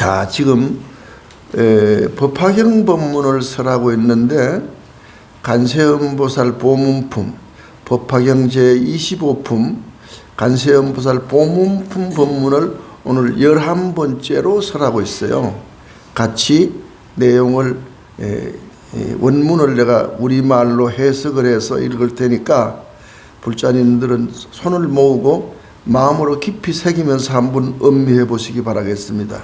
자, 지금 법화경 법문을 설하고 있는데 간세음보살 보문품 법화경 제25품 간세음보살 보문품 법문을 오늘 11번째로 설하고 있어요. 같이 내용을 원문을 내가 우리말로 해석을 해서 읽을 테니까 불자님들은 손을 모으고 마음으로 깊이 새기면서 한번 음미해 보시기 바라겠습니다.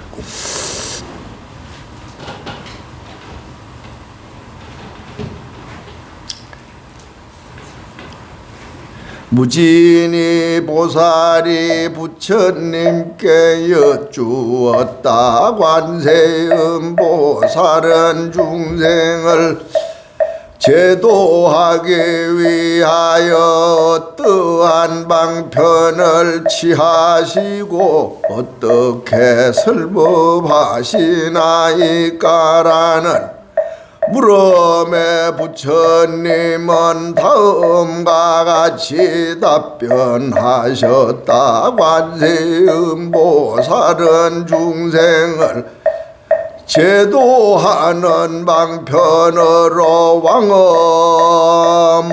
무진이 보살이 부처님께 여쭈었다. 관세음 보살은 중생을 제도하기 위하여 어떠한 방편을 취하시고 어떻게 설법하시나이까라는 물음에 부처님은 다음과 같이 답변하셨다. 관세음보살은 중생을 제도하는 방편으로 왕의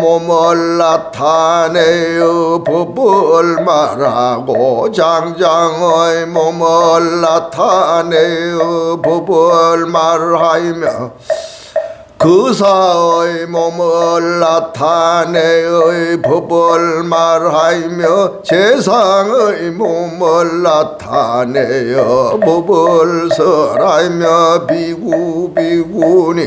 몸을 나타내어 법을 말하고 장장의 몸을 나타내어 법을 말하며 거사의 몸을 나타내어 법을 말하며 재상의 몸을 나타내어 법을 설하며 비구비구니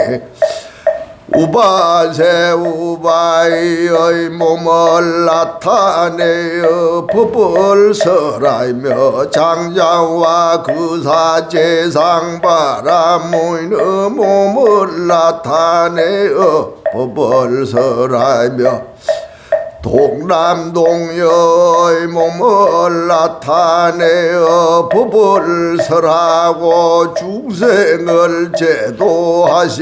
우바세 우바의 몸을 나타내어 법을 설하며 장자와 그사 재상 바라모인의 몸을 나타내어 법을 설하며 동남동여의 몸을 나타내어 법을 설하고 중생을 제도하시느니라나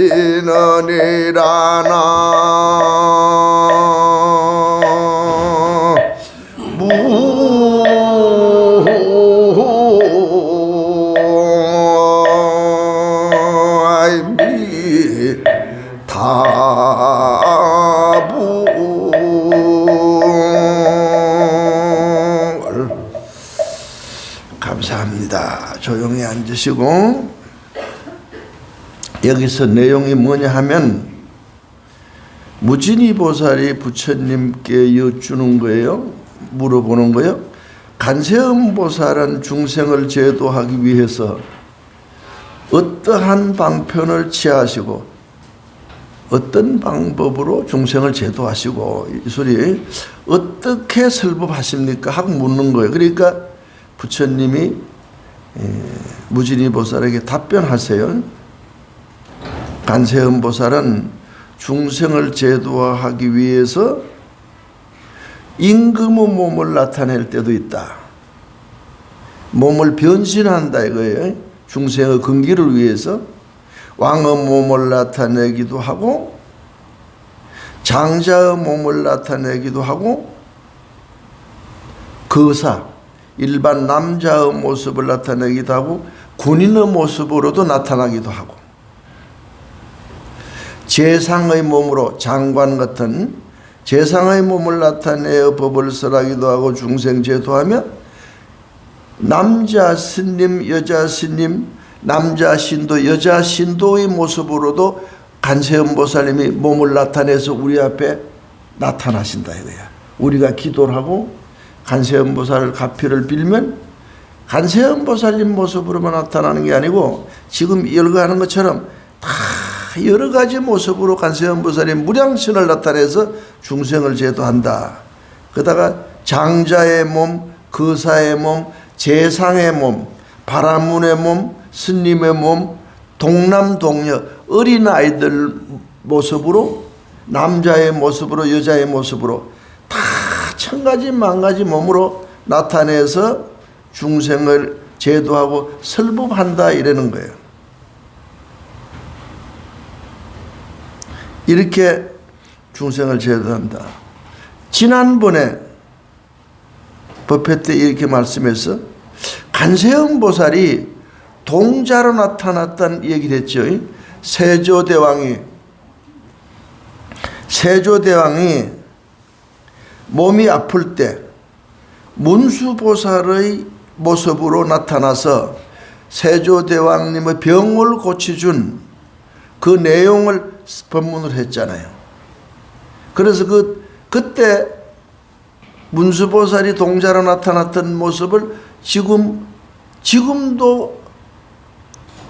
감사합니다. 조용히 앉으시고 여기서 내용이 뭐냐 하면 무진이 보살이 부처님께 여쭈는 거예요. 물어보는 거예요. 간세음 보살은 중생을 제도하기 위해서 어떠한 방편을 취하시고 어떤 방법으로 중생을 제도하시고 이 소리 어떻게 설법하십니까? 하고 묻는 거예요. 그러니까 부처님이 무진이 보살에게 답변하세요. 간세음 보살은 중생을 제도하기 위해서 임금의 몸을 나타낼 때도 있다. 몸을 변신한다 이거예요. 중생의 근기를 위해서 왕의 몸을 나타내기도 하고 장자의 몸을 나타내기도 하고 거사 일반 남자의 모습을 나타내기도 하고 군인의 모습으로도 나타나기도 하고 재상의 몸으로 장관 같은 재상의 몸을 나타내어 법을 설하기도 하고 중생 제도하며 남자 스님, 여자 스님, 남자 신도, 여자 신도의 모습으로도 간세음 보살님이 몸을 나타내서 우리 앞에 나타나신다 이거야. 우리가 기도를 하고 간세음 보살을 가피를 빌면 간세음 보살님 모습으로만 나타나는 게 아니고 지금 열거하는 것처럼 다 여러 가지 모습으로 간세음 보살이 무량신을 나타내서 중생을 제도한다. 그러다가 장자의 몸, 거사의 몸, 재상의 몸, 바라문의 몸, 스님의 몸, 동남동여 어린아이들 모습으로 남자의 모습으로 여자의 모습으로 다 천가지 만가지 몸으로 나타내서 중생을 제도하고 설법한다 이러는 거예요. 이렇게 중생을 제도한다. 지난번에 법회 때 이렇게 말씀해서 간세음 보살이 동자로 나타났다는 얘기를 했죠. 세조대왕이 몸이 아플 때 문수보살의 모습으로 나타나서 세조대왕님의 병을 고쳐준 그 내용을 법문을 했잖아요. 그래서 그때 문수보살이 동자로 나타났던 모습을 지금도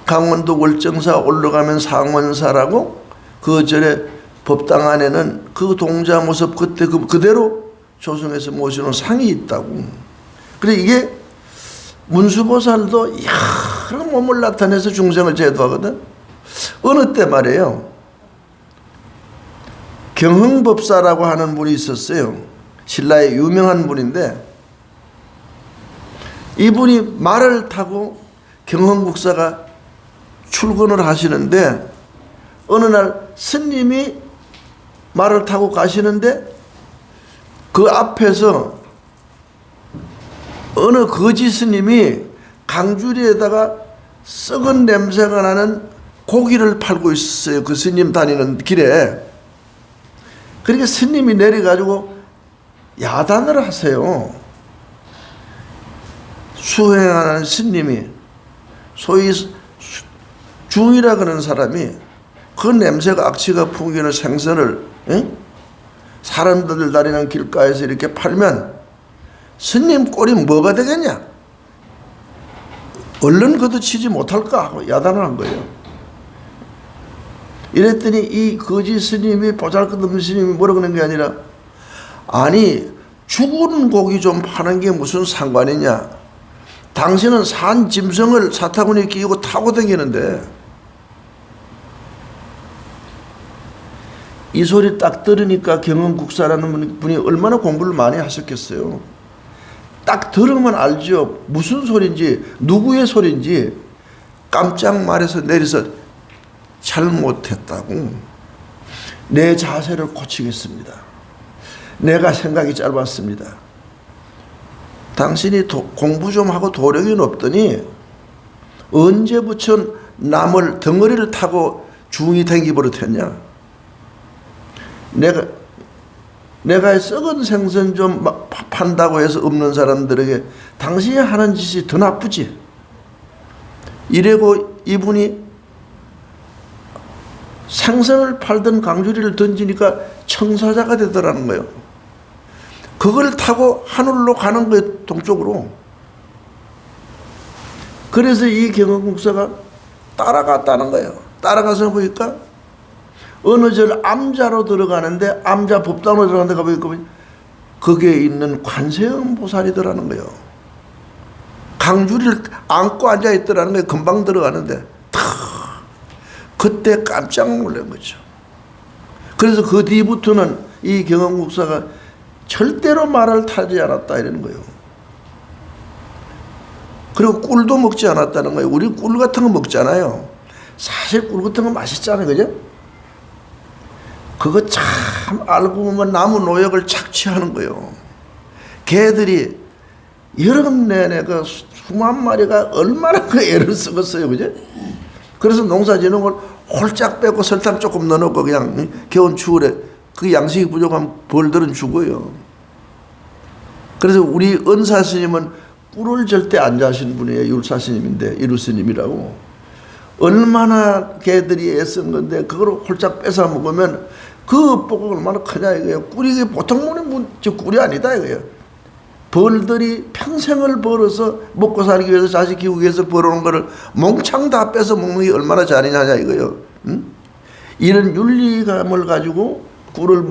강원도 월정사 올라가면 상원사라고 그 절에 법당 안에는 그 동자 모습 그때 그대로 조성해서 모시는 상이 있다고. 그래 이게 문수보살도 여러 몸을 나타내서 중생을 제도하거든. 어느 때 말이에요. 경흥법사라고 하는 분이 있었어요. 신라의 유명한 분인데 이분이 말을 타고 경흥국사가 출근을 하시는데 어느 날 스님이 말을 타고 가시는데 그 앞에서 어느 거지 스님이 강주리에다가 썩은 냄새가 나는 고기를 팔고 있었어요. 그 스님 다니는 길에. 그러니까 스님이 내려가지고 야단을 하세요. 수행하는 스님이 소위 중이라 그러는 사람이 그 냄새가 악취가 풍기는 생선을 사람들 다니는 길가에서 이렇게 팔면 스님 꼴이 뭐가 되겠냐? 얼른 걷어치지 못할까 하고 야단을 한 거예요. 이랬더니 이 거지 스님이 보잘것없는 스님이 뭐라 그러는 게 아니라 아니 죽은 고기 좀 파는 게 무슨 상관이냐? 당신은 산 짐승을 사타구니에 끼고 타고 다니는데 이 소리 딱 들으니까 경흥국사라는 분이 얼마나 공부를 많이 하셨겠어요. 딱 들으면 알죠. 무슨 소리인지 누구의 소리인지. 깜짝 말해서 내려서 잘못했다고. 내 자세를 고치겠습니다. 내가 생각이 짧았습니다. 당신이 공부 좀 하고 도력이 높더니 언제부터 남을 덩어리를 타고 중이 댕기 버릇했냐. 내가 썩은 생선 좀 판다고 해서 없는 사람들에게 당신이 하는 짓이 더 나쁘지. 이래고 이분이 생선을 팔던 강주리를 던지니까 청사자가 되더라는 거예요. 그걸 타고 하늘로 가는 거예요. 동쪽으로. 그래서 이 경흥국사가 따라갔다는 거예요. 따라가서 보니까 어느 절 암자로 들어가는데 암자 법당으로 들어가는데 가보니까 거기에 있는 관세음 보살이더라는 거예요. 강주리를 안고 앉아있더라는 거예요. 금방 들어가는데 그때 깜짝 놀란 거죠. 그래서 그 뒤부터는 이 경흥국사가 절대로 말을 타지 않았다 이러는 거예요. 그리고 꿀도 먹지 않았다는 거예요. 우리 꿀 같은 거 먹잖아요. 사실 꿀 같은 거 맛있잖아요. 그죠? 그거 참 알고 보면 나무 노역을 착취하는 거예요. 개들이 여름 내내 그 수만 마리가 얼마나 그 애를 쓰겠어요. 그죠? 그래서 농사 지는 걸 홀짝 빼고 설탕 조금 넣어놓고 그냥 겨울 추울에 그 양식이 부족하면 벌들은 죽어요. 그래서 우리 은사 스님은 꿀을 절대 안 자신 분이에요. 율사 스님인데 이루 스님이라고. 얼마나 개들이 애쓴 건데 그걸 홀짝 뺏어 먹으면 그 뽀가 얼마나 크냐 이거예요. 꿀이 보통 먹는 저 꿀이 아니다 이거예요. 벌들이 평생을 벌어서 먹고 살기 위해서 자식 키우기 위해서 벌어놓은 거를 몽창 다 뺏어 먹는 게 얼마나 잔인하냐 이거예요. 응? 이런 윤리감을 가지고 꿀을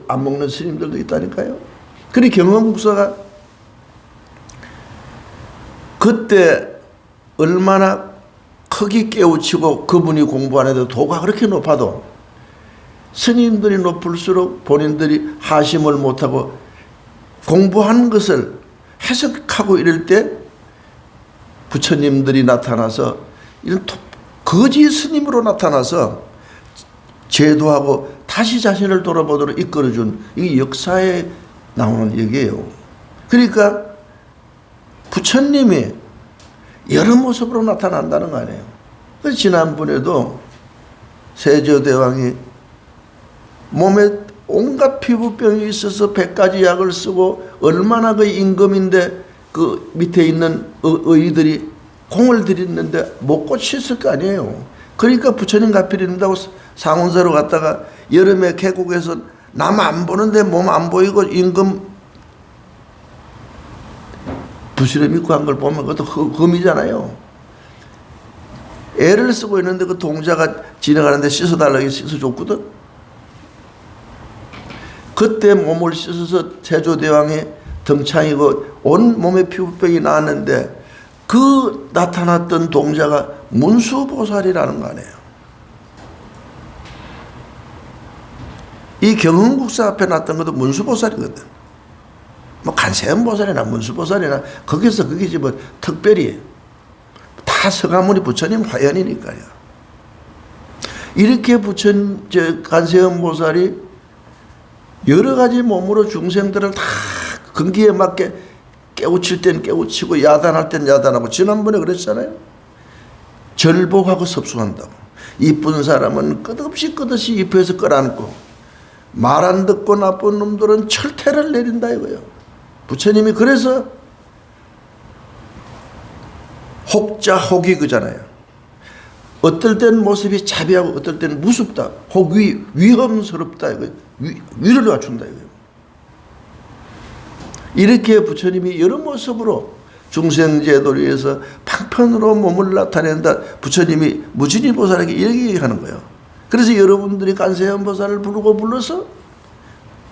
안 먹는 스님들도 있다니까요. 그리 경흥국사가 그때 얼마나 크게 깨우치고 그분이 공부 안 해도 도가 그렇게 높아도 스님들이 높을수록 본인들이 하심을 못하고 공부한 것을 해석하고 이럴 때 부처님들이 나타나서 이런 거지 스님으로 나타나서 제도하고 다시 자신을 돌아보도록 이끌어준 이게 역사에 나오는 얘기예요. 그러니까 부처님이 여러 모습으로 나타난다는 거 아니에요. 그래서 지난번에도 세조대왕이 몸에 온갖 피부병이 있어서 100가지 약을 쓰고 얼마나 그 임금인데 그 밑에 있는 의들이 공을 들였는데 못 고쳤을 거 아니에요. 그러니까 부처님 가필입니다고 상원사로 갔다가 여름에 계곡에서 남 안 보는데 몸 안 보이고 임금 부시럼 입고 한 걸 보면 그것도 흠이잖아요. 애를 쓰고 있는데 그 동자가 지나가는데 씻어달라고 씻어줬거든. 그때 몸을 씻어서 세조대왕의 덩창이고 온 몸에 피부병이 나왔는데 그 나타났던 동자가 문수보살이라는 거 아니에요. 이 경흥국사 앞에 났던 것도 문수보살이거든. 뭐 간세음보살이나 문수보살이나 거기서 거기지 뭐 특별히 다 서가모니 부처님 화연이니까요. 이렇게 간세음보살이 여러 가지 몸으로 중생들을 다 근기에 맞게 깨우칠 땐 깨우치고 야단할 땐 야단하고, 지난번에 그랬잖아요. 절복하고 섭수한다고. 이쁜 사람은 끝없이 입에서 끌어안고 말 안 듣고 나쁜 놈들은 철퇴를 내린다 이거예요. 부처님이 그래서 혹자 혹이 그잖아요. 어떨 땐 모습이 자비하고 어떨 때는 무섭다. 혹이 위험스럽다 이거예요. 위를 갖춘다 이거예요. 이렇게 부처님이 여러 모습으로 중생제도리에서 방편으로 몸을 나타낸다. 부처님이 무진이보살에게 이렇게 얘기하는 거예요. 그래서 여러분들이 간세음보살을 불러서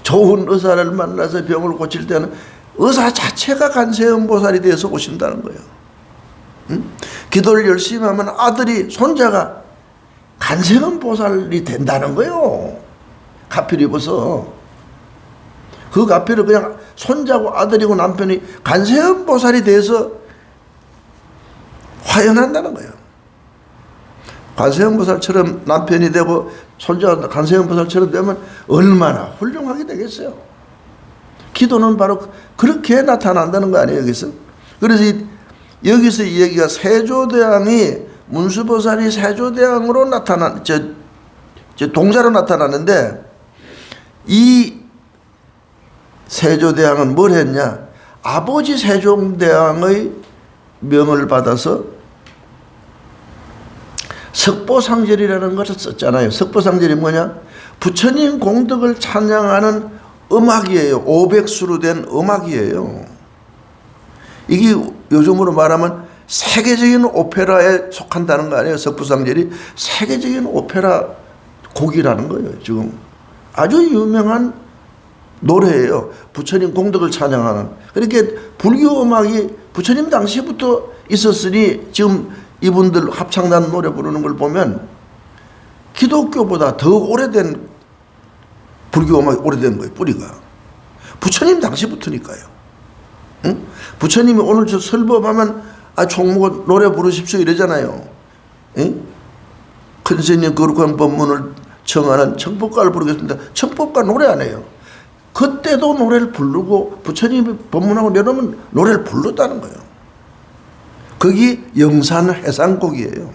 좋은 의사를 만나서 병을 고칠 때는 의사 자체가 간세음보살이 되어서 오신다는 거예요. 응? 기도를 열심히 하면 아들이, 손자가 간세음보살이 된다는 거예요. 가필 입어서. 그 가필을 그냥 손자고 아들이고 남편이 간세음보살이 돼서 화연한다는 거예요. 간세음보살처럼 남편이 되고 손자가 간세음보살처럼 되면 얼마나 훌륭하게 되겠어요. 기도는 바로 그렇게 나타난다는 거 아니에요, 여기서. 그래서 여기서 이 얘기가 세조대왕이, 문수보살이 세조대왕으로 동자로 나타나는데, 이 세조대왕은 뭘 했냐? 아버지 세종대왕의 명을 받아서 석보상절이라는 것을 썼잖아요. 석보상절이 뭐냐? 부처님 공덕을 찬양하는 음악이에요. 500수로 된 음악이에요. 이게 요즘으로 말하면 세계적인 오페라에 속한다는 거 아니에요. 석보상절이 세계적인 오페라 곡이라는 거예요. 지금 아주 유명한 노래예요. 부처님 공덕을 찬양하는. 그렇게 불교 음악이 부처님 당시부터 있었으니 지금 이분들 합창단 노래 부르는 걸 보면 기독교보다 더 오래된 불교 음악이 오래된 거예요. 뿌리가. 부처님 당시부터니까요. 응? 부처님이 오늘 저 설법하면 총무가 노래 부르십시오 이러잖아요. 응? 큰 스님 거룩한 법문을 청하는 청법가를 부르겠습니다. 청법가 노래 안 해요. 그때도 노래를 부르고 부처님이 법문하고 내려오면 노래를 불렀다는 거예요. 거기 영산해상곡이에요.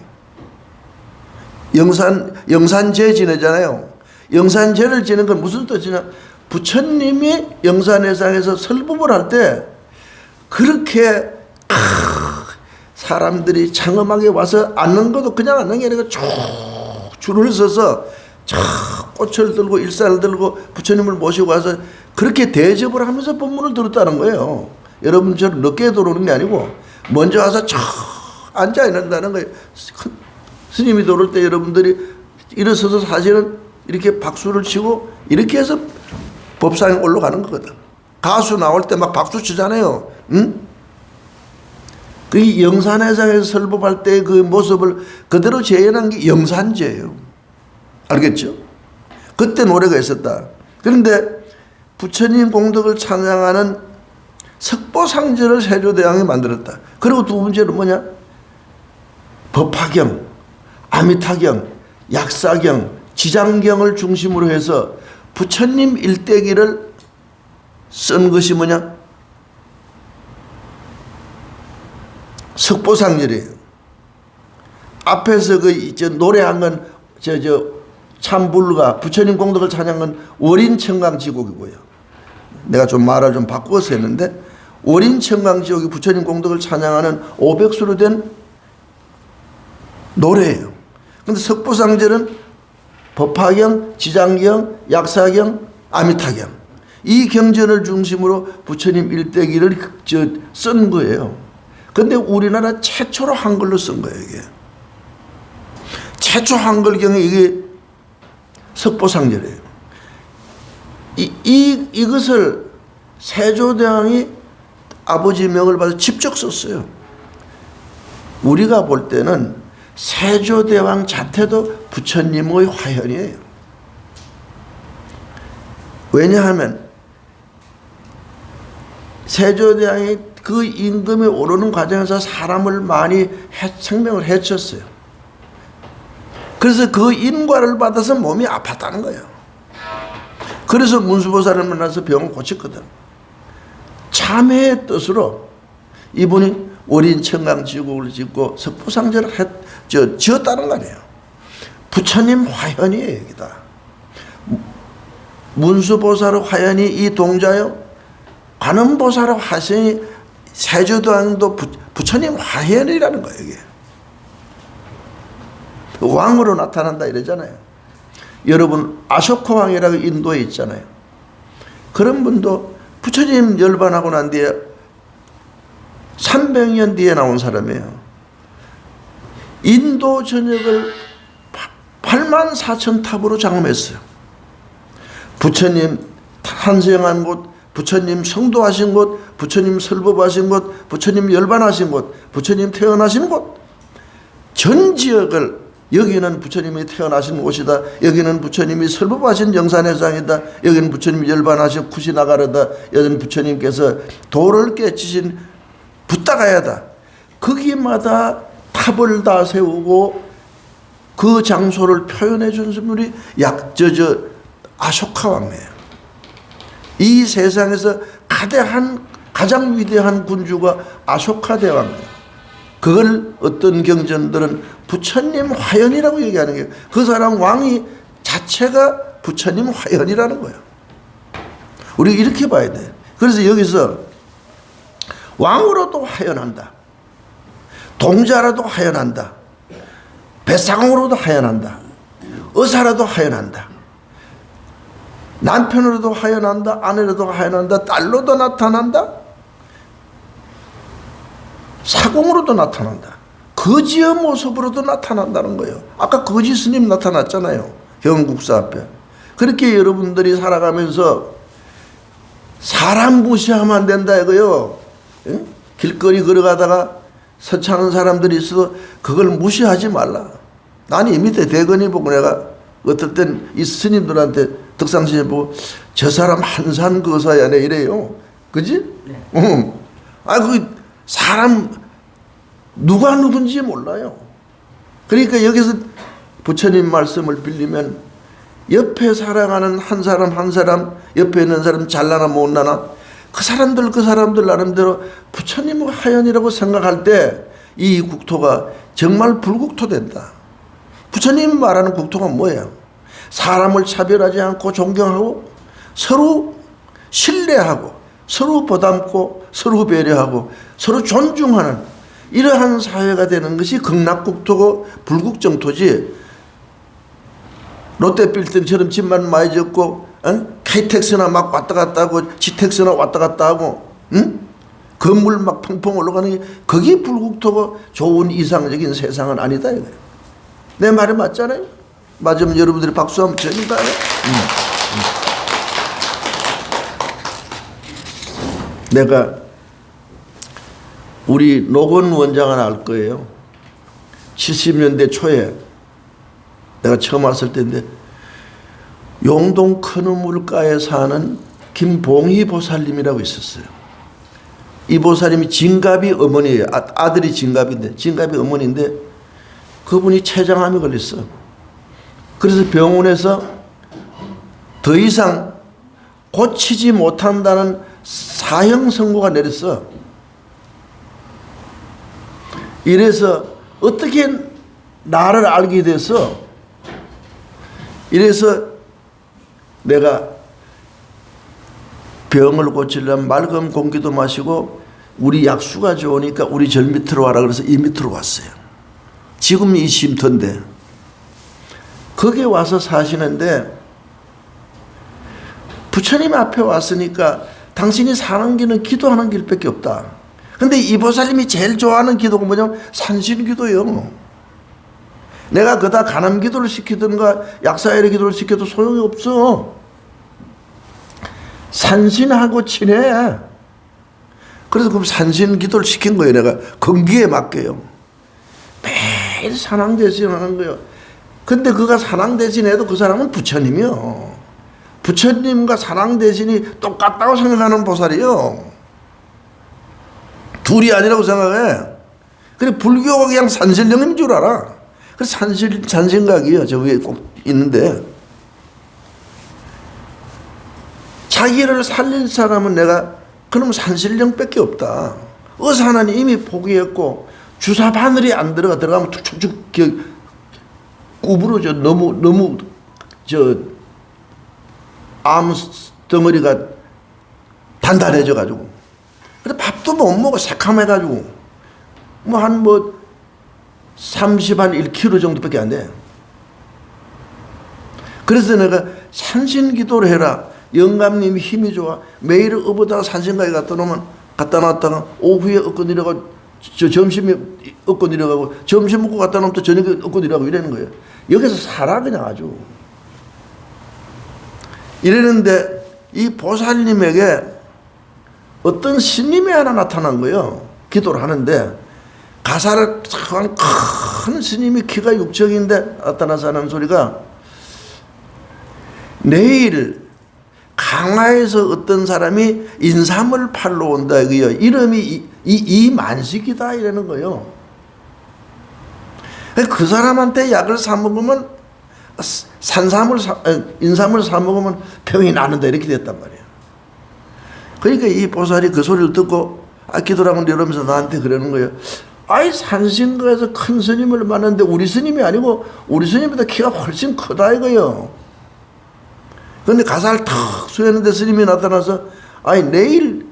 영산제 지내잖아요. 영산제를 지는 건 무슨 뜻이냐? 부처님이 영산해상에서 설법을 할 때 그렇게 사람들이 창음하게 와서 앉는 것도 그냥 앉는 게 아니라 쭉 줄을 서서 꽃을 들고 일산을 들고 부처님을 모시고 와서 그렇게 대접을 하면서 법문을 들었다는 거예요. 여러분처럼 늦게 들어오는 게 아니고 먼저 와서 쫙 앉아 있는다는 거예요. 스님이 들어올 때 여러분들이 일어서서 사실은 이렇게 박수를 치고 이렇게 해서 법상에 올라가는 거거든. 가수 나올 때 막 박수 치잖아요. 응? 그 영산해상에서 설법할 때 그 모습을 그대로 재현한 게 영산제예요. 알겠죠? 그때 노래가 있었다. 그런데 부처님 공덕을 찬양하는 석보상절을 세조대왕이 만들었다. 그리고 두 번째는 뭐냐? 법화경, 아미타경, 약사경, 지장경을 중심으로 해서 부처님 일대기를 쓴 것이 뭐냐? 석보상절이에요. 앞에서 노래한 건 참불가 부처님 공덕을 찬양한 건 월인청강지곡이고요. 내가 좀 말을 좀 바꾸어서 했는데 월인청강지곡이 부처님 공덕을 찬양하는 500수로 된 노래예요. 그런데 석보상절은 법화경, 지장경, 약사경, 아미타경 이 경전을 중심으로 부처님 일대기를 쓴 거예요. 그런데 우리나라 최초로 한글로 쓴 거예요. 이게 최초 한글경에 이게 석보상절이에요. 이것을 세조대왕이 아버지 명을 받아 직접 썼어요. 우리가 볼 때는 세조대왕 자태도 부처님의 화현이에요. 왜냐하면 세조대왕이 그 임금이 오르는 과정에서 사람을 많이 생명을 해쳤어요. 그래서 그 인과를 받아서 몸이 아팠다는 거예요. 그래서 문수보살을 만나서 병을 고쳤거든. 참회의 뜻으로 이분이 월인청강지곡을 짓고 석보상절을 지었다는 거 아니에요. 부처님 화현이에요. 여기다. 문수보살의 화현이 이 동자요. 관음보살의 화현이 세조대왕도 부처님 화현이라는 거예요. 이게. 왕으로 나타난다 이러잖아요. 여러분 아쇼카 왕이라고 인도에 있잖아요. 그런 분도 부처님 열반하고 난 뒤에 300년 뒤에 나온 사람이에요. 인도 전역을 84,000탑으로 장엄했어요. 부처님 탄생한 곳, 부처님 성도하신 곳, 부처님 설법하신 곳, 부처님 열반하신 곳, 부처님 태어나신 곳, 전 지역을 여기는 부처님이 태어나신 곳이다. 여기는 부처님이 설법하신 영산회상이다. 여기는 부처님이 열반하신 쿠시나가르다. 여기는 부처님께서 도를 깨치신 붓다가야다. 거기마다 탑을 다 세우고 그 장소를 표현해 준 분이 아쇼카 왕이에요. 이 세상에서 가장 위대한 군주가 아쇼카 대왕이에요. 그걸 어떤 경전들은 부처님 화현이라고 얘기하는 거예요. 그 사람 왕이 자체가 부처님 화현이라는 거예요. 우리가 이렇게 봐야 돼요. 그래서 여기서 왕으로도 화현한다. 동자라도 화현한다. 뱃사공으로도 화현한다. 의사라도 화현한다. 남편으로도 화현한다. 아내로도 화현한다. 딸로도 나타난다. 사공으로도 나타난다. 거지의 모습으로도 나타난다는 거예요. 아까 거지 스님 나타났잖아요. 경국사 앞에. 그렇게 여러분들이 살아가면서 사람 무시하면 안 된다 이거요. 응? 길거리 걸어가다가 서창한 사람들이 있어도 그걸 무시하지 말라. 나는 이 밑에 대건이 보고 내가 어떨 땐 이 스님들한테 덕상스님 보고 저 사람 한산 거사야 내 이래요. 그지? 네. 응. 그 사람 누가 누군지 몰라요. 그러니까 여기서 부처님 말씀을 빌리면 옆에 살아가는 한 사람 한 사람 옆에 있는 사람 잘나나 못나나 그 사람들 나름대로 부처님의 화현이라고 생각할 때 이 국토가 정말 불국토 된다. 부처님 말하는 국토가 뭐예요? 사람을 차별하지 않고 존경하고 서로 신뢰하고 서로 보담고 서로 배려하고 서로 존중하는 이러한 사회가 되는 것이 극락국토고 불국정토지. 롯데빌딩처럼 집만 많이 짓고 KTX나 막 왔다 갔다 하고 GTX나 왔다 갔다 하고 건물 막 펑펑 올라가는 게 그게 불국토고 좋은 이상적인 세상은 아니다 이거예요. 내 말이 맞잖아요. 맞으면 여러분들이 박수 한번 쳐줄까요? 내가 우리 노건 원장은 알 거예요. 70년대 초에 내가 처음 왔을 때인데 용동 큰우물가에 사는 김봉희 보살님이라고 있었어요. 이 보살님이 진갑이 어머니예요. 아들이 진갑인데 진갑이 어머니인데 그분이 췌장암이 걸렸어. 그래서 병원에서 더 이상 고치지 못한다는 사형 선고가 내렸어. 이래서 어떻게 나를 알게 돼서 이래서 내가 병을 고치려면 맑은 공기도 마시고 우리 약수가 좋으니까 우리 절 밑으로 와라 그래서 이 밑으로 왔어요. 지금 이 쉼터인데 거기에 와서 사시는데 부처님 앞에 왔으니까 당신이 사는 길은 기도하는 길밖에 없다. 근데 이 보살님이 제일 좋아하는 기도가 뭐냐면 산신기도예요. 내가 그다 간암기도를 시키든가 약사일의 기도를 시켜도 소용이 없어. 산신하고 친해. 그래서 그럼 산신기도를 시킨 거예요. 내가 건기에 맡겨요. 매일 산왕대신하는 거예요. 근데 그가 산왕대신해도 그 사람은 부처님이요. 부처님과 산왕대신이 똑같다고 생각하는 보살이요. 둘이 아니라고 생각해. 그래 불교가 그냥 산신령인 줄 알아. 그래서 산신각이요. 저 위에 꼭 있는데 자기를 살릴 사람은 내가 그럼 산신령밖에 없다. 의사 하나님 이미 포기했고 주사 바늘이 안 들어가면 툭툭툭 구부러져. 너무 암덩어리가 단단해져 가지고. 그래 밥도 못 먹어. 새카매 가지고. 한 1kg 정도밖에 안 돼. 그래서 내가 산신기도를 해라. 영감님이 힘이 좋아. 매일 업어다가 산신가에 갖다 놨다가 오후에 업고 내려가고 점심에 업고 내려가고 점심 먹고 갖다 놓으면 또 저녁에 업고 내려가고 이러는 거예요. 여기서 살아 그냥 아주. 이러는데 이 보살님에게 어떤 스님이 하나 나타난 거예요. 기도를 하는데 가사를 큰 스님이 키가 6척인데 나타나서 하는 소리가 내일 강화에서 어떤 사람이 인삼을 팔러 온다 이거요. 이름이 이만식이다 이러는 거예요. 그 사람한테 약을 사 먹으면 인삼을 사 먹으면 병이 나는다 이렇게 됐단 말이에요. 그러니까 이 보살이 그 소리를 듣고 기도라고 이러면서 나한테 그러는 거예요. 아이 산신가에서 큰 스님을 만났는데 우리 스님이 아니고 우리 스님보다 키가 훨씬 크다 이거요. 그런데 가사를 탁 수했는데 스님이 나타나서 내일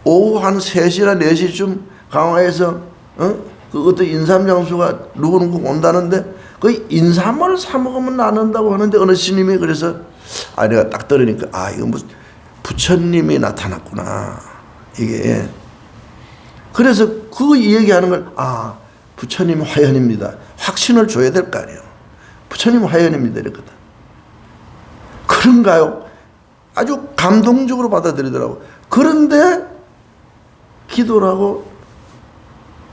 오후 한 3시나 4시쯤 강화에서 그 어떤 인삼장수가 누구누구 온다는데 그 인삼을 사 먹으면 나는다고 하는데 어느 스님이 그래서 내가 딱 들으니까 이거 무슨 부처님이 나타났구나 이게. 그래서 그 얘기하는 걸 부처님 화연입니다. 확신을 줘야 될 거 아니에요. 부처님 화연입니다 이랬거든. 그런가요? 아주 감동적으로 받아들이더라고. 그런데 기도를 하고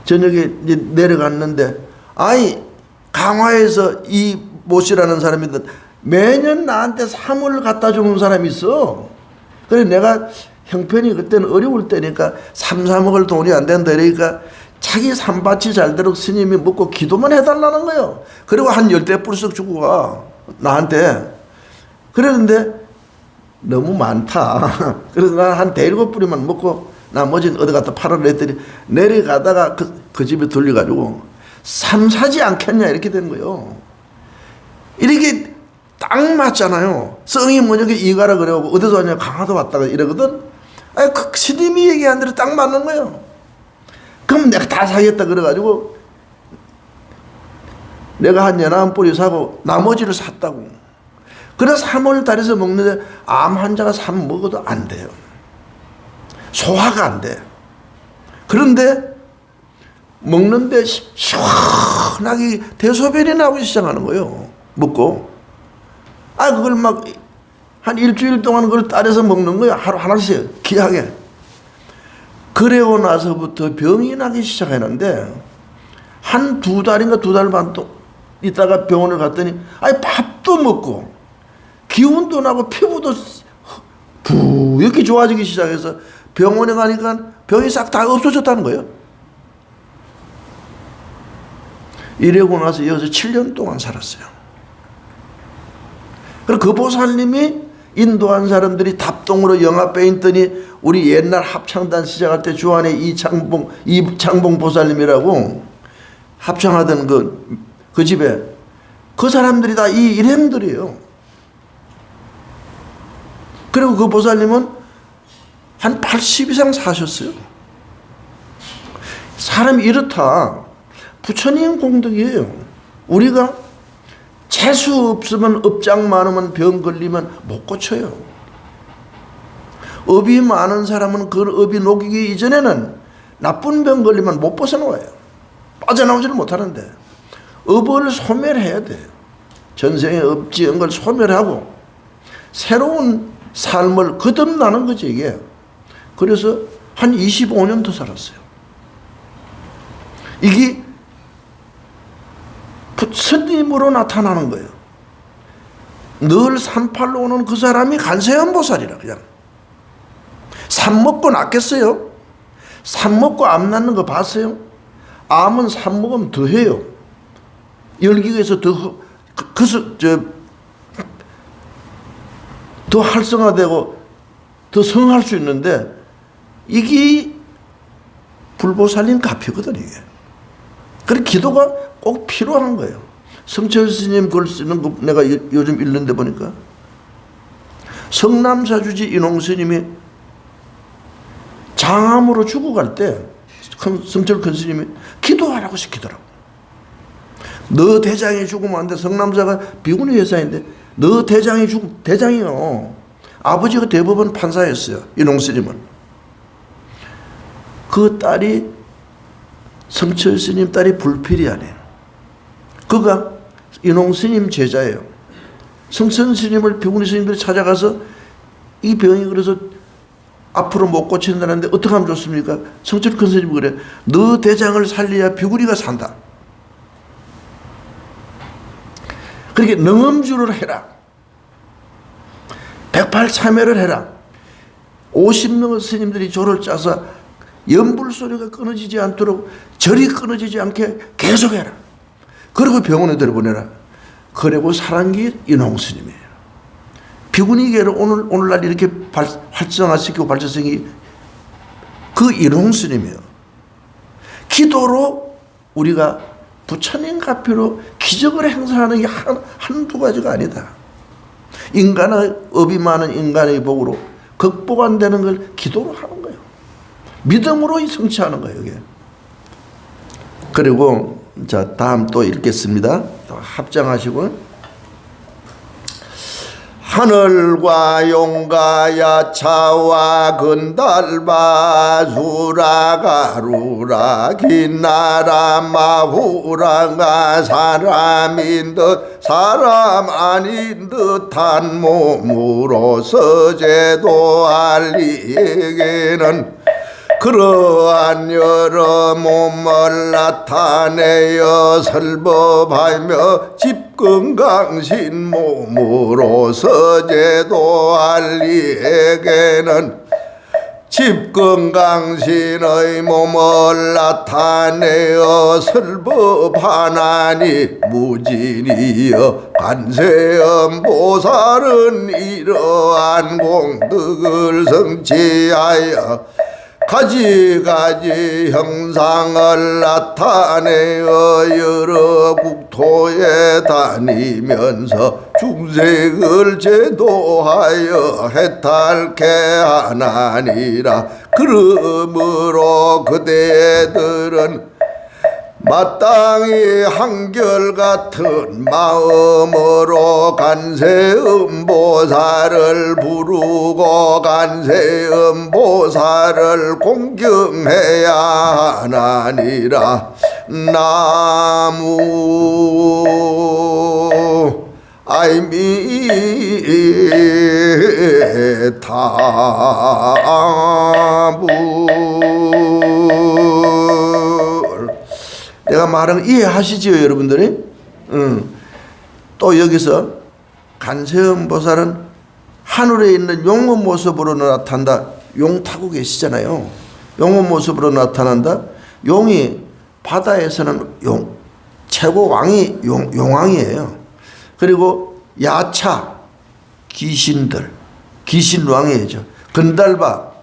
저녁에 이제 내려갔는데 강화에서 이 모씨라는 사람인데 매년 나한테 사물을 갖다 주는 사람이 있어. 그래 내가 형편이 그때는 어려울 때니까 삼 사 먹을 돈이 안 된다 이러니까 자기 삼밭이 잘 되도록 스님이 먹고 기도만 해달라는 거예요. 그리고 한 10대 뿌리씩 주고 가 나한테. 그러는데 너무 많다. 그래서 난 한 7뿌리만 먹고 나머지는 어디 갖다 팔아라 했더니 내려가다가 그 집에 돌려가지고 삼 사지 않겠냐 이렇게 된 거예요. 이렇게 딱 맞잖아요. 성이 뭐냐고 이가라 그래가지고 어디서 왔냐 강화도 왔다가 이러거든. 그 스님이 얘기한 대로 딱 맞는 거예요. 그럼 내가 다 사겠다 그래가지고 내가 한 11뿌리 사고 나머지를 샀다고. 그래서 3월 달에서 먹는데 암 환자가 삼 먹어도 안 돼요. 소화가 안 돼. 그런데 먹는데 시원하게 대소변이 나오기 시작하는 거예요. 먹고. 그걸 막 한 일주일 동안 그걸 따라서 먹는 거예요. 하루 하나씩 귀하게. 그래고 나서부터 병이 나기 시작했는데 한 2달인가 2달 반 또 있다가 병원을 갔더니 밥도 먹고 기운도 나고 피부도 부옇게 좋아지기 시작해서 병원에 가니까 병이 싹 다 없어졌다는 거예요. 이러고 나서 여기서 7년 동안 살았어요. 그리고 그 보살님이 인도한 사람들이 답동으로 영화 빼있더니 우리 옛날 합창단 시작할 때 주안에 이창봉 보살님이라고 합창하던 그 집에 그 사람들이 다 이 일행들이에요. 그리고 그 보살님은 한 80 이상 사셨어요. 사람이 이렇다. 부처님 공덕이에요. 우리가 재수 없으면 업장 많으면 병 걸리면 못 고쳐요. 업이 많은 사람은 그 업이 녹이기 이전에는 나쁜 병 걸리면 못 벗어나와요. 빠져나오지를 못하는데 업을 소멸해야 돼요. 전생에 업 지은 걸 소멸하고 새로운 삶을 거듭나는 거죠 이게. 그래서 한 25년 더 살았어요. 이게 스님으로 나타나는 거예요. 늘 산팔로 오는 그 사람이 간세음보살이라. 그냥 산 먹고 낫겠어요? 산 먹고 암 낫는 거 봤어요? 암은 산 먹으면 더 해요. 열기에서 더 활성화되고 더 성할 수 있는데 이게 불보살님 가피거든 이게. 그래 기도가 꼭 필요한 거예요. 성철 스님 글 쓰는 거 내가 요즘 읽는데 보니까 성남사주지 인홍 스님이 장암으로 죽어갈 때 성철 큰 스님이 기도하라고 시키더라고. 너 대장이 죽으면 안 돼. 성남사가 비구니 회사인데 너 대장이 대장이요. 아버지가 대법원 판사였어요. 인홍 스님은. 그 딸이 성철 스님 딸이 불필이하네요. 그가 인홍 스님 제자예요. 성천 스님을 비구니 스님들이 찾아가서 이 병이 그래서 앞으로 못 고친다는데 어떻게 하면 좋습니까? 성철 큰 스님이 그래. 너 대장을 살려야 비구니가 산다. 그렇게 능엄주를 해라. 108참회를 해라. 50명의 스님들이 조를 짜서 연불 소리가 끊어지지 않도록 절이 끊어지지 않게 계속해라. 그리고 병원에 들어보내라. 그리고 사랑기 인홍 스님이에요. 비구니계를 오늘날 이렇게 활성화시키고 발전성이 그 인홍 스님이에요. 기도로 우리가 부처님 가피로 기적을 행사하는 게 한두 가지가 아니다. 인간의 업이 많은 인간의 복으로 극복 안 되는 걸 기도로 하는 거예요. 믿음으로 성취하는 거예요. 이게. 그리고 자 다음 또 읽겠습니다. 또 합장하시고 하늘과 용가 야차와 근달바 수라가루라 긴나라 마후라가 사람인 듯 사람 아닌 듯한 몸으로서 제도알리에게는 그러한 여러 몸을 나타내어 설법하며 집건강신 몸으로서 제도알리에게는 집건강신의 몸을 나타내어 설법하나니 무진이여 관세음보살은 이러한 공덕을 성취하여 가지가지 형상을 나타내어 여러 국토에 다니면서 중생을 제도하여 해탈케 하나니라. 그러므로 그대들은 마땅히 한결같은 마음으로 간세음보살을 부르고 간세음보살을 공경해야 하나니라. 나무 아미타불. 내가 말하는 이해하시지요 여러분들이? 또 여기서 간세음보살은 하늘에 있는 용의 모습으로 나타난다. 용 타고 계시잖아요. 용의 모습으로 나타난다. 용이 바다에서는 최고 왕이 용왕이에요. 그리고 야차 귀신들 귀신왕이죠. 근달바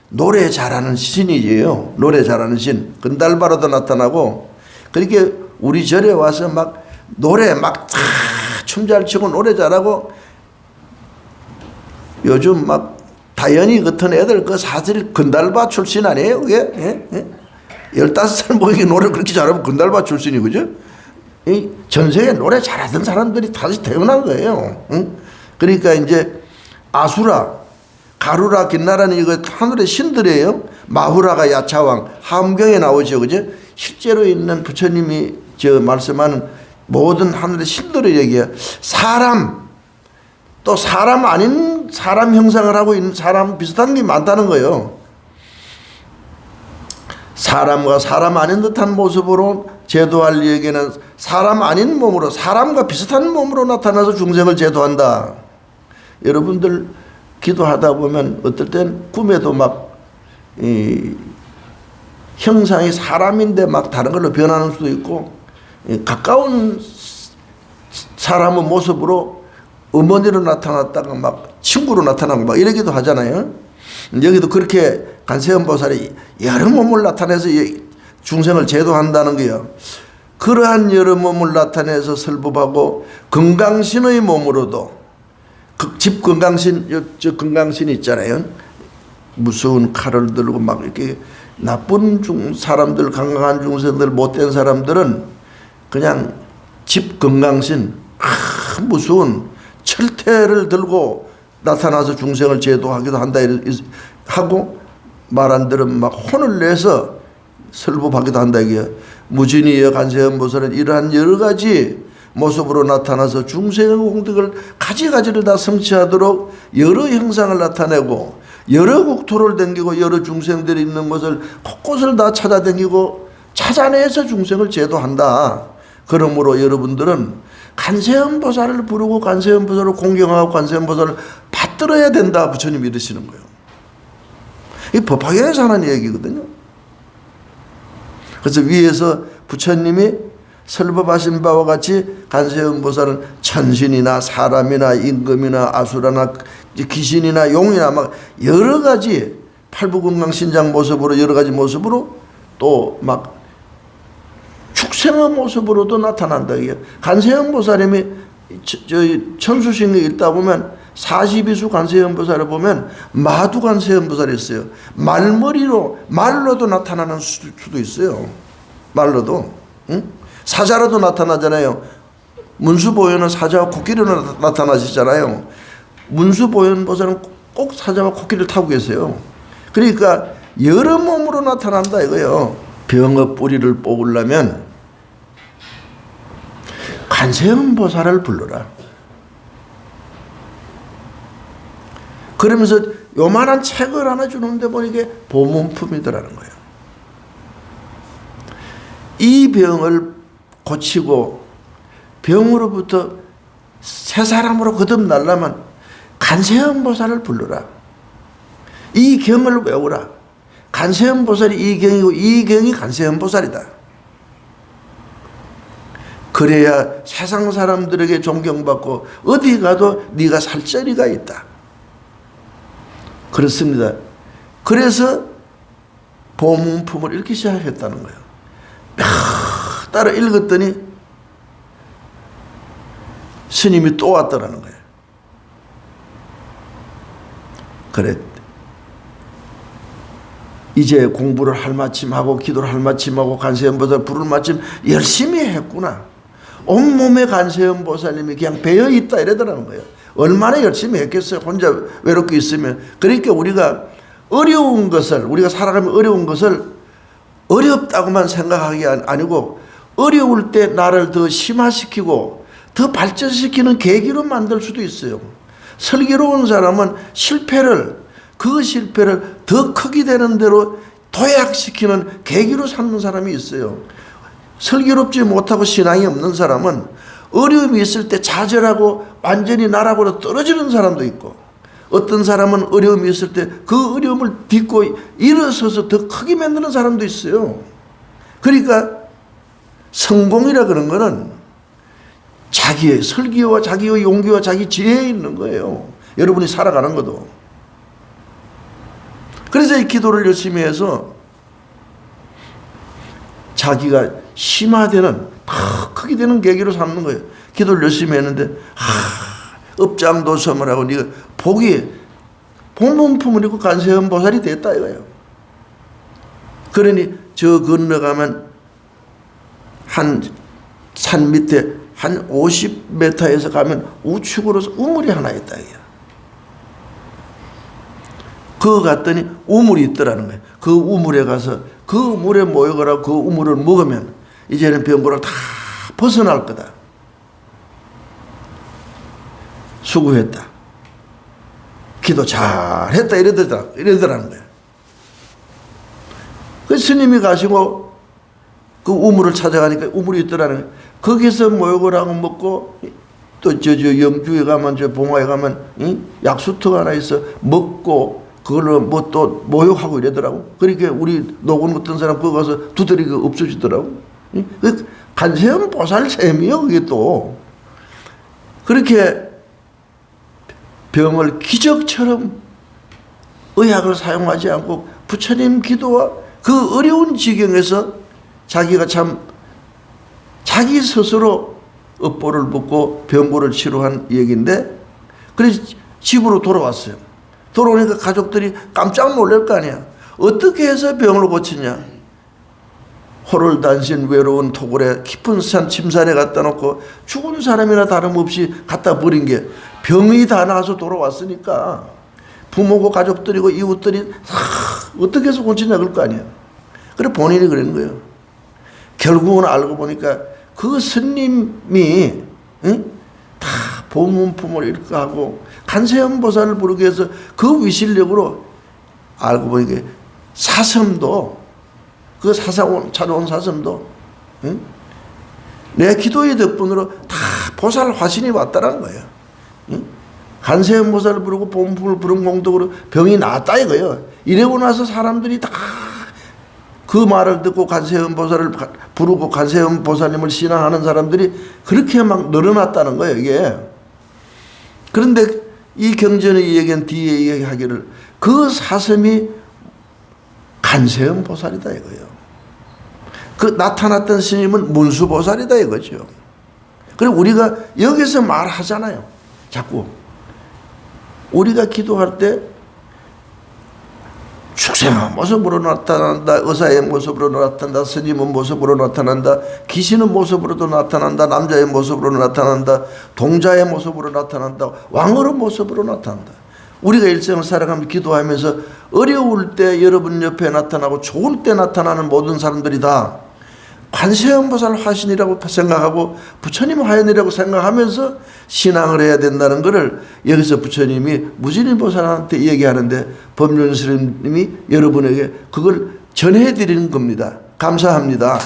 노래 잘하는 신이에요. 노래 잘하는 신. 건달바로도 나타나고, 그렇게 우리 절에 와서 막 노래 막 춤 잘 추고 노래 잘하고, 요즘 막 다현이 같은 애들 그 사실 건달바 출신 아니에요? 그게? 예? 예? 15살 먹이게 노래 그렇게 잘하면 건달바 출신이, 그죠? 이 전 세계 노래 잘하던 사람들이 다시 태어난 거예요. 응? 그러니까 이제 아수라, 가루라, 긴나라는 이거 하늘의 신들이에요. 마후라가 야차왕, 함경에 나오죠, 그죠? 실제로 있는 부처님이 저 말씀하는 모든 하늘의 신들을 얘기해요. 사람, 또 사람 아닌 사람 형상을 하고 있는 사람 비슷한 게 많다는 거예요. 사람과 사람 아닌 듯한 모습으로 제도할 이에게는 사람 아닌 몸으로, 사람과 비슷한 몸으로 나타나서 중생을 제도한다. 여러분들 기도하다 보면 어떨 땐 꿈에도 막 형상이 사람인데 막 다른 걸로 변하는 수도 있고, 가까운 사람의 모습으로 어머니로 나타났다가 막 친구로 나타나고 막 이러기도 하잖아요. 여기도 그렇게 관세음보살이 여러 몸을 나타내서 중생을 제도한다는 거예요. 그러한 여러 몸을 나타내서 설법하고, 건강신의 몸으로도, 집 건강신, 저 건강신 있잖아요. 무서운 칼을 들고 막 이렇게 나쁜 사람들, 건강한 중생들, 못된 사람들은 그냥 집 건강신, 무서운 철퇴를 들고 나타나서 중생을 제도하기도 한다 하고, 말 안 들으면 막 혼을 내서 설법하기도 한다 이게. 무진이여 관세음보살은 이러한 여러 가지 모습으로 나타나서 중생의 공덕을 가지가지를 다 성취하도록 여러 형상을 나타내고, 여러 국토를 댕기고 여러 중생들이 있는 것을 곳곳을 다 찾아댕기고 찾아내서 중생을 제도한다. 그러므로 여러분들은 관세음보살을 부르고 관세음보살을 공경하고 관세음보살을 받들어야 된다. 부처님이 이러시는 거예요. 이 법화경에서 하는 얘기거든요. 그래서 위에서 부처님이 설법하신 바와 같이 관세음보살은 천신이나 사람이나 임금이나 아수라나 귀신이나 용이나 막 여러 가지 팔부건강신장 모습으로 여러 가지 모습으로 또 막 축생의 모습으로도 나타난다. 관세음보살님이 천수신경 읽다 보면 42수 관세음보살을 보면 마두 관세음보살이 있어요. 말로도 나타나는 수도 있어요. 말로도. 응? 사자로도 나타나잖아요. 문수보현은 사자와 코끼리로 나타나시잖아요. 문수보현보살은 꼭 사자와 코끼리를 타고 계세요. 그러니까 여러 몸으로 나타난다 이거예요. 병의 뿌리를 뽑으려면 관세음보살을 불러라. 그러면서 요만한 책을 하나 주는데 보니 이게 보문품이더라는 거예요. 이 병을 고치고 병으로부터 새 사람으로 거듭나려면 관세음보살을 불러라. 이 경을 외우라. 관세음보살이 이 경이고 이 경이 관세음보살이다. 그래야 세상 사람들에게 존경받고 어디 가도 네가 살 자리가 있다. 그렇습니다. 그래서 보문품을 읽기 시작했다는 거예요. 몇 따라 읽었더니 스님이 또 왔더라는 거예요. 그래, 이제 공부를 할 마침하고 기도를 할 마침하고 관세음보살 부를 마침 열심히 했구나. 온몸에 관세음보살님이 그냥 배어있다 이러더라는 거예요. 얼마나 열심히 했겠어요. 혼자 외롭게 있으면. 그러니까 우리가 어려운 것을, 우리가 살아가면 어려운 것을 어렵다고만 생각하기 아니고 어려울 때 나를 더 심화시키고 더 발전시키는 계기로 만들 수도 있어요. 슬기로운 사람은 그 실패를 더 크게 되는 대로 도약시키는 계기로 삼는 사람이 있어요. 슬기롭지 못하고 신앙이 없는 사람은 어려움이 있을 때 좌절하고 완전히 나락으로 떨어지는 사람도 있고, 어떤 사람은 어려움이 있을 때 그 어려움을 딛고 일어서서 더 크게 만드는 사람도 있어요. 그러니까 성공이라 그런 거는 자기의 설기와 자기의 용기와 자기 지혜에 있는 거예요. 여러분이 살아가는 것도. 그래서 이 기도를 열심히 해서 자기가 심화되는 더 크게 되는 계기로 삼는 거예요. 기도를 열심히 했는데 업장도섬을 하고 네가 복이 본문품을 입고 간세음 보살이 됐다 이거예요. 그러니 저 건너가면 한 산 밑에 한 50m에서 가면 우측으로서 우물이 하나 있다 이거야. 그거 갔더니 우물이 있더라는 거예요. 그 우물에 가서 그 물에 모여가라고 그 우물을 먹으면 이제는 병고를 다 벗어날 거다. 수고했다. 기도 잘했다 이러더라는 거예요. 그 스님이 가시고 그 우물을 찾아가니까 우물이 있더라는 거예요. 거기서 모욕을 먹고 또 저 영주에 가면 저 봉화에 가면 약수터가 하나 있어 먹고 그걸로 뭐 또 모욕하고 이러더라고. 그러니까 우리 노건 어떤 사람 그거 가서 두드리고 없어지더라고. 그 간세음 보살 셈이요 그게 또. 그렇게 병을 기적처럼 의학을 사용하지 않고 부처님 기도와 그 어려운 지경에서 자기가 참 자기 스스로 업보를 붓고 병고를 치료한 얘기인데 그래서 집으로 돌아왔어요. 돌아오니까 가족들이 깜짝 놀랄 거 아니야. 어떻게 해서 병을 고치냐. 호롤단신 외로운 토굴에 깊은 산 침산에 갖다 놓고 죽은 사람이나 다름없이 갖다 버린 게 병이 다 나서 돌아왔으니까 부모고 가족들이고 이웃들이 어떻게 해서 고치냐 그럴 거 아니야. 그래 본인이 그러는 거예요. 결국은 알고 보니까 그 스님이 다 보문품을 이렇게 하고 간세음 보살을 부르기 위해서 그 위실력으로 알고 보니까 사슴도 그 찾아온 사슴도 내 기도의 덕분으로 다 보살 화신이 왔다라는 거예요. 간세음 보살을 부르고 보문품을 부른 공덕으로 병이 나았다 이거예요. 이러고 나서 사람들이 다 그 말을 듣고 간세음 보살을 부르고 간세음 보살님을 신앙하는 사람들이 그렇게 막 늘어났다는 거예요 이게. 그런데 이 경전의 얘기는 뒤에 얘기하기를 그 사슴이 간세음 보살이다 이거예요. 그 나타났던 스님은 문수보살이다 이거죠. 그리고 우리가 여기서 말하잖아요. 자꾸 우리가 기도할 때 축생한 모습으로 나타난다. 의사의 모습으로 나타난다. 스님은 모습으로 나타난다. 귀신은 모습으로도 나타난다. 남자의 모습으로 나타난다. 동자의 모습으로 나타난다. 왕어른 모습으로 나타난다. 우리가 일생을 살아가면서 기도하면서 어려울 때 여러분 옆에 나타나고 좋을 때 나타나는 모든 사람들이 다 관세음보살 화신이라고 생각하고 부처님 화연이라고 생각하면서 신앙을 해야 된다는 것을 여기서 부처님이 무진인보살한테 얘기하는데 법륜스님이 여러분에게 그걸 전해드리는 겁니다. 감사합니다.